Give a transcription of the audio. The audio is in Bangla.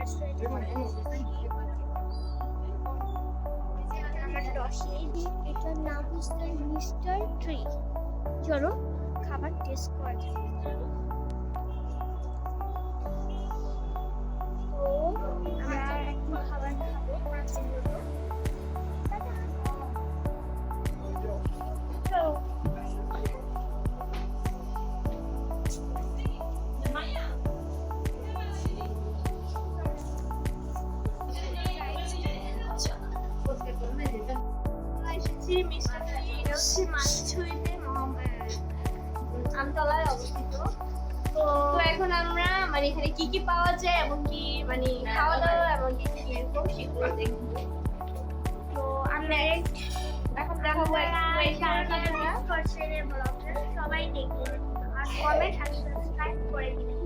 আমার টসি এটার নাম হচ্ছে মিস্টার ট্রি। চলো খাবার টেস্ট করা যাক। তো আমরা একটু খাবার খাবো 5 মিনিট। আমতলায় অবস্থিত। তো এখন আমরা মানে এখানে কি কি পাওয়া যায় এবং কি মানে খাওয়া দাওয়া এবং কি এরকম সেগুলো দেখবো। তো আমরা এখন দেখাবো সবাই দেখুন আর কমেন্ট আর সাবস্ক্রাইব করে দিন।